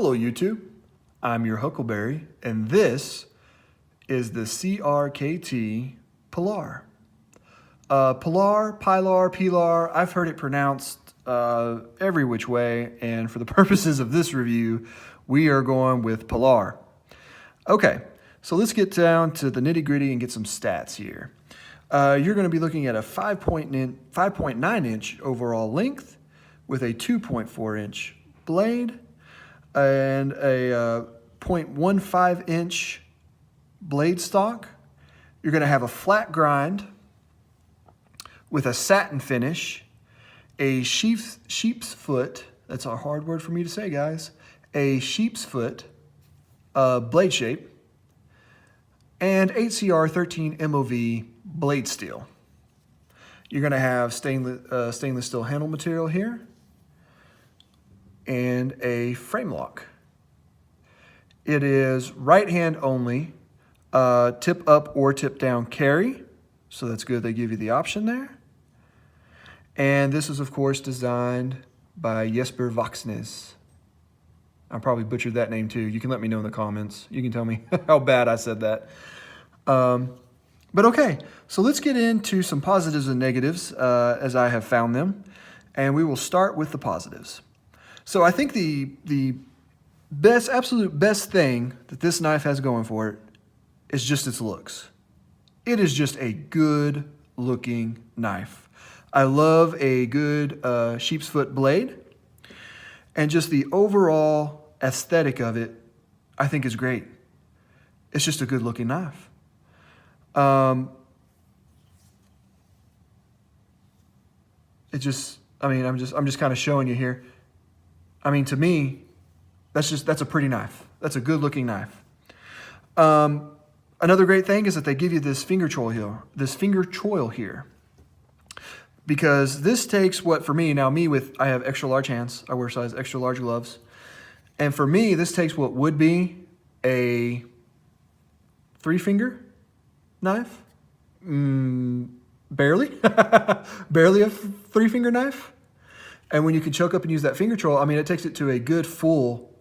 Hello YouTube, I'm your Huckleberry, and this is the CRKT Pilar. Pilar, I've heard it pronounced every which way, and for the purposes of this review, we are going with Pilar. Okay, so let's get down to the nitty gritty and get some stats here. You're going to be looking at a 5.9 inch overall length with a 2.4 inch blade and a 0.15 inch blade stock. You're going to have a flat grind with a satin finish, a sheep's foot, that's a hard word for me to say, guys, a sheep's foot blade shape, and 8CR13 MOV blade steel. You're going to have stainless steel handle material here and a frame lock. It is right hand only, tip up or tip down carry, so that's good, they give you the option there. And this is of course designed by Jesper Voxnes. I probably butchered that name too. You can let me know in the comments. You can tell me how bad I said that. But okay, so let's get into some positives and negatives as I have found them. And we will start with the positives. So I think the absolute best thing that this knife has going for it is just its looks. It is just a good looking knife. I love a good sheep's foot blade, and just the overall aesthetic of it, I think is great. It's just a good looking knife. I'm just kind of showing you here. I mean, to me, that's a pretty knife. That's a good looking knife. Another great thing is that they give you this finger choil here. Because this takes what, for me, I have extra large hands. I wear size extra large gloves. And for me, this takes what would be a 3-finger knife. Barely. Barely a 3-finger knife. And when you can choke up and use that finger choil, I mean, it takes it to a good full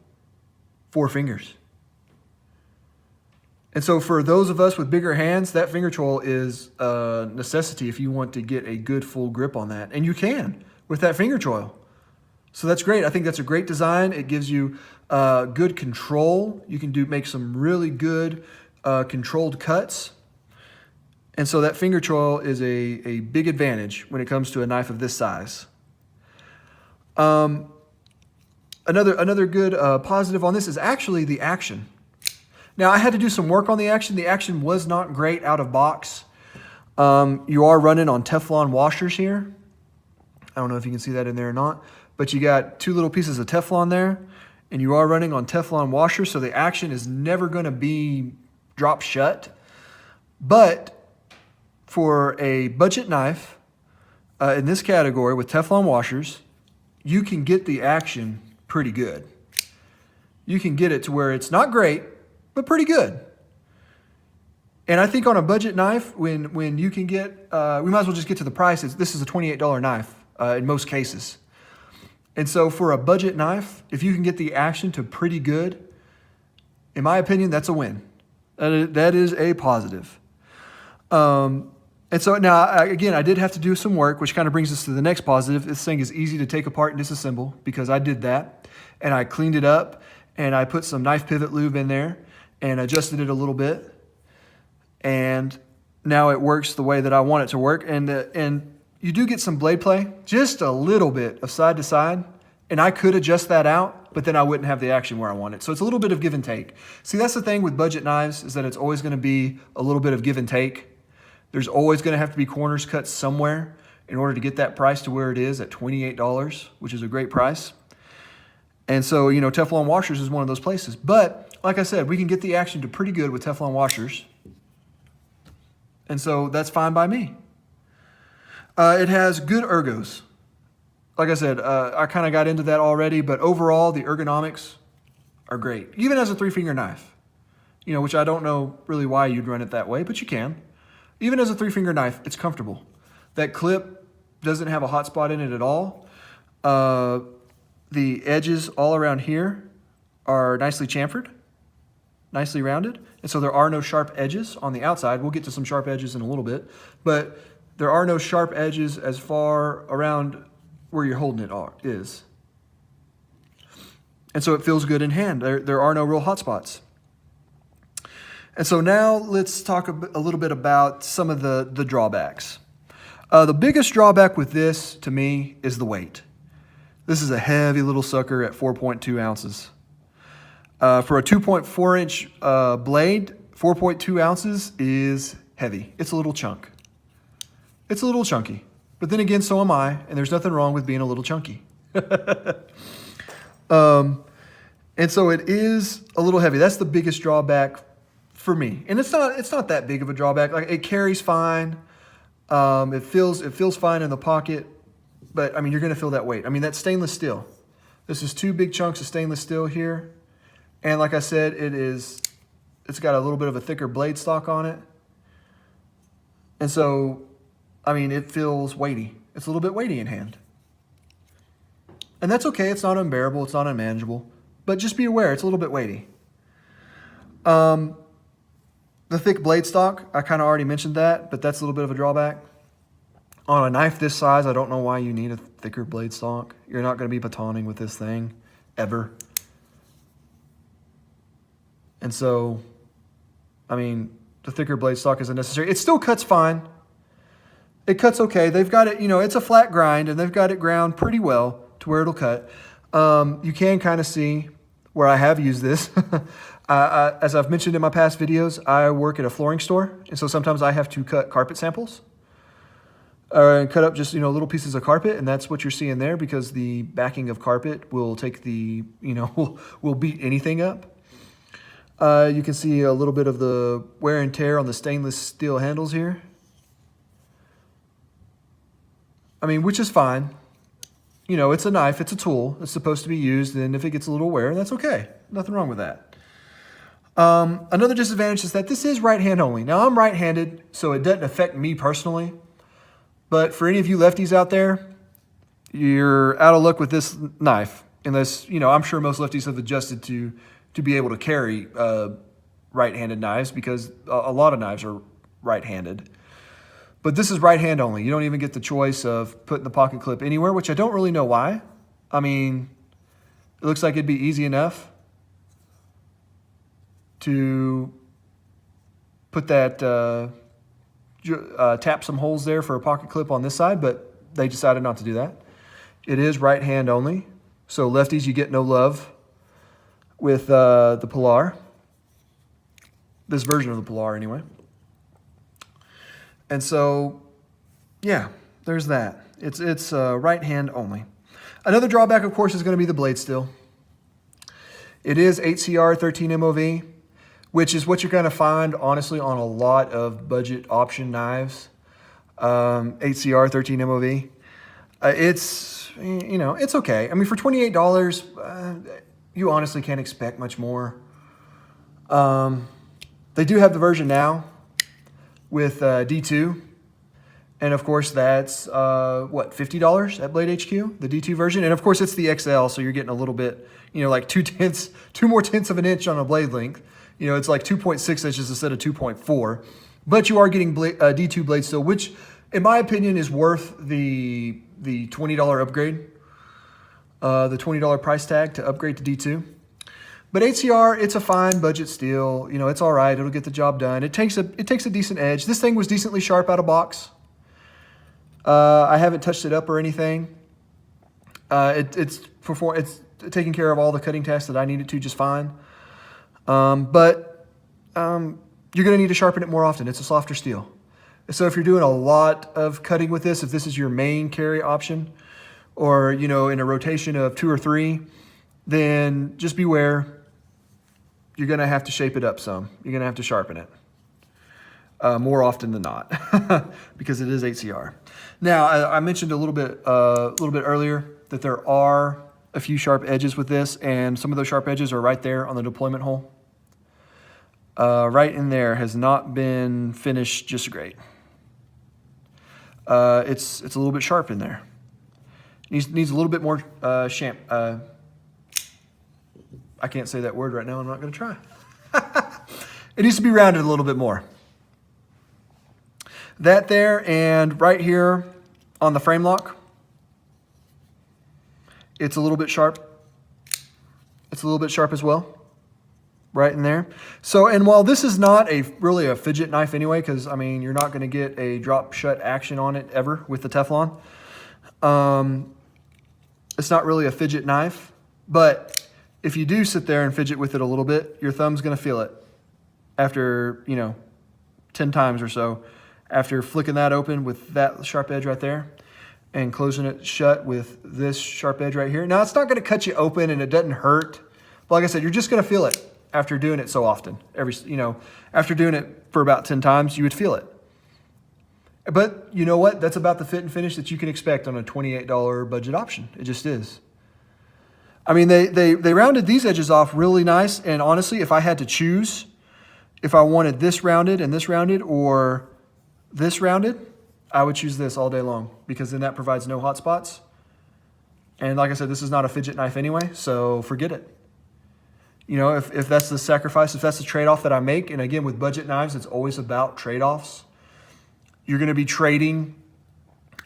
4 fingers. And so for those of us with bigger hands, that finger choil is a necessity if you want to get a good full grip on that. And you can with that finger choil. So that's great. I think that's a great design. It gives you good control. You can make some really good controlled cuts. And so that finger choil is a big advantage when it comes to a knife of this size. Another good positive on this is actually the action. Now, I had to do some work on the action. The action was not great out of box. You are running on Teflon washers here. I don't know if you can see that in there or not, but you got 2 little pieces of Teflon there, and you are running on Teflon washers, so the action is never going to be drop shut. But for a budget knife in this category with Teflon washers, you can get the action pretty good. You can get it to where it's not great, but pretty good. And I think on a budget knife, when you can get, we might as well just get to the price. This is a $28 knife in most cases. And so for a budget knife, if you can get the action to pretty good, in my opinion, that's a win. That is a positive. And so now, again, I did have to do some work, which kind of brings us to the next positive. This thing is easy to take apart and disassemble because I did that. And I cleaned it up, and I put some knife pivot lube in there and adjusted it a little bit. And now it works the way that I want it to work. And you do get some blade play, just a little bit of side to side. And I could adjust that out, but then I wouldn't have the action where I want it. So it's a little bit of give and take. See, that's the thing with budget knives, is that it's always going to be a little bit of give and take. There's always going to have to be corners cut somewhere in order to get that price to where it is at $28, which is a great price. And so, you know, Teflon washers is one of those places. But like I said, we can get the action to pretty good with Teflon washers. And so that's fine by me. It has good ergos. Like I said, I kind of got into that already, but overall the ergonomics are great. Even as a 3-finger knife, you know, which I don't know really why you'd run it that way, but you can. Even as a 3-finger knife, it's comfortable. That clip doesn't have a hot spot in it at all. The edges all around here are nicely chamfered, nicely rounded, and so there are no sharp edges on the outside. We'll get to some sharp edges in a little bit, but there are no sharp edges as far around where you're holding it is. And so it feels good in hand. There are no real hot spots. And so now let's talk a little bit about some of the drawbacks. The biggest drawback with this, to me, is the weight. This is a heavy little sucker at 4.2 ounces. For a 2.4-inch blade, 4.2 ounces is heavy. It's a little chunk. It's a little chunky. But then again, so am I, and there's nothing wrong with being a little chunky. And so it is a little heavy. That's the biggest drawback for me. And it's not that big of a drawback. Like, it carries fine. It feels fine in the pocket, but I mean, you're going to feel that weight. I mean, that's stainless steel. This is 2 big chunks of stainless steel here. And like I said, it's got a little bit of a thicker blade stock on it. And so, I mean, it feels weighty. It's a little bit weighty in hand. And that's okay. It's not unbearable. It's not unmanageable. But just be aware, it's a little bit weighty. The thick blade stock, I kind of already mentioned that, but that's a little bit of a drawback. On a knife this size, I don't know why you need a thicker blade stock. You're not going to be batoning with this thing, ever. And so, I mean, the thicker blade stock isn't necessary. It still cuts fine. It cuts okay. They've got it, it's a flat grind, and they've got it ground pretty well to where it'll cut. You can kind of see where I have used this. As I've mentioned in my past videos, I work at a flooring store, and so sometimes I have to cut carpet samples. And cut up just, little pieces of carpet, and that's what you're seeing there, because the backing of carpet will take the, will beat anything up. You can see a little bit of the wear and tear on the stainless steel handles here. I mean, which is fine. It's a knife, it's a tool, it's supposed to be used, and if it gets a little wear, that's okay. Nothing wrong with that. Another disadvantage is that this is right hand only. Now, I'm right-handed, so it doesn't affect me personally. But for any of you lefties out there, you're out of luck with this knife. Unless, I'm sure most lefties have adjusted to be able to carry right-handed knives, because a lot of knives are right-handed. But this is right hand only. You don't even get the choice of putting the pocket clip anywhere, which I don't really know why. I mean, it looks like it'd be easy enough to put that, tap some holes there for a pocket clip on this side, but they decided not to do that. It is right hand only. So lefties, you get no love with the Pilar. This version of the Pilar anyway. And so, yeah, there's that. It's right hand only. Another drawback, of course, is going to be the blade steel. It is 8CR 13 MOV, which is what you're going to find, honestly, on a lot of budget option knives. 8CR 13 MOV. It's okay. I mean, for $28, you honestly can't expect much more. They do have the version now with D2. And of course, that's, $50 at Blade HQ, the D2 version. And of course, it's the XL, so you're getting a little bit, like 2 more tenths of an inch on a blade length. It's like 2.6 inches instead of 2.4. But you are getting D2 blade steel, which, in my opinion, is worth the $20 upgrade, the $20 price tag to upgrade to D2. But 8CR, it's a fine budget steel. It's all right. It'll get the job done. It takes a decent edge. This thing was decently sharp out of box. I haven't touched it up or anything. It's taking care of all the cutting tasks that I need it to just fine. But you're going to need to sharpen it more often. It's a softer steel. So if you're doing a lot of cutting with this, if this is your main carry option, or, in a rotation of 2 or 3, then just beware. You're going to have to shape it up some. You're going to have to sharpen it more often than not because it is 8CR. Now, I mentioned a little bit earlier that there are a few sharp edges with this, and some of those sharp edges are right there on the deployment hole. Right in there has not been finished just great. It's a little bit sharp in there. Needs a little bit more I can't say that word right now. I'm not going to try. It needs to be rounded a little bit more. That there, and right here on the frame lock, it's a little bit sharp. It's a little bit sharp as well, right in there. So, and while this is not really a fidget knife anyway, because I mean, you're not going to get a drop shut action on it ever with the Teflon. It's not really a fidget knife, but if you do sit there and fidget with it a little bit, your thumb's going to feel it after, 10 times or so. After flicking that open with that sharp edge right there and closing it shut with this sharp edge right here. Now, it's not going to cut you open and it doesn't hurt. But like I said, you're just going to feel it after doing it so often. After doing it for about 10 times, you would feel it. But you know what? That's about the fit and finish that you can expect on a $28 budget option. It just is. I mean, they rounded these edges off really nice. And honestly, if I had to choose, if I wanted this rounded and this rounded or this rounded, I would choose this all day long because then that provides no hot spots. And like I said, this is not a fidget knife anyway, so forget it. If that's the sacrifice, if that's the trade-off that I make, and again, with budget knives, it's always about trade-offs. You're going to be trading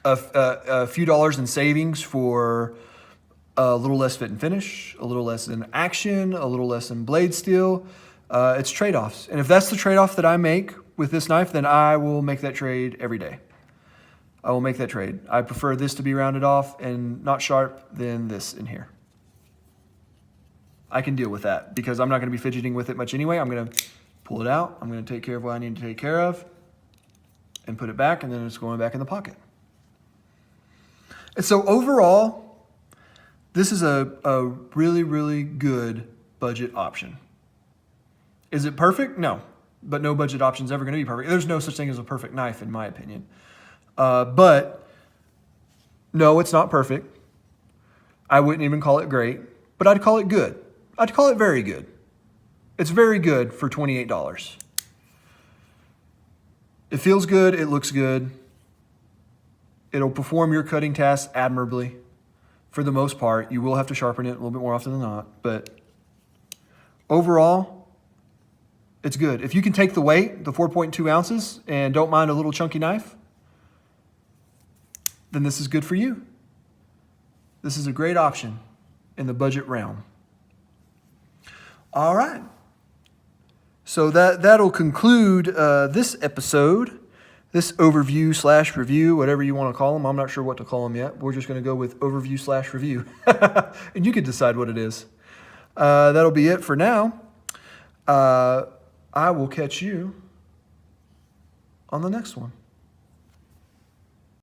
a few dollars in savings for a little less fit and finish, a little less in action, a little less in blade steel. It's trade-offs. And if that's the trade-off that I make with this knife, then I will make that trade every day. I will make that trade. I prefer this to be rounded off and not sharp than this in here. I can deal with that because I'm not going to be fidgeting with it much anyway. I'm going to pull it out. I'm going to take care of what I need to take care of and put it back, and then it's going back in the pocket. And so overall, this is a really, really good budget option. Is it perfect? No. But no budget option is ever going to be perfect. There's no such thing as a perfect knife, in my opinion. But no, it's not perfect. I wouldn't even call it great, but I'd call it good. I'd call it very good. It's very good for $28. It feels good. It looks good. It'll perform your cutting tasks admirably for the most part. You will have to sharpen it a little bit more often than not, but overall, it's good. If you can take the weight, the 4.2 ounces, and don't mind a little chunky knife, then this is good for you. This is a great option in the budget realm. All right. So that'll conclude this episode, this overview/review, whatever you want to call them. I'm not sure what to call them yet. We're just going to go with overview/review. And you can decide what it is. That'll be it for now. I will catch you on the next one.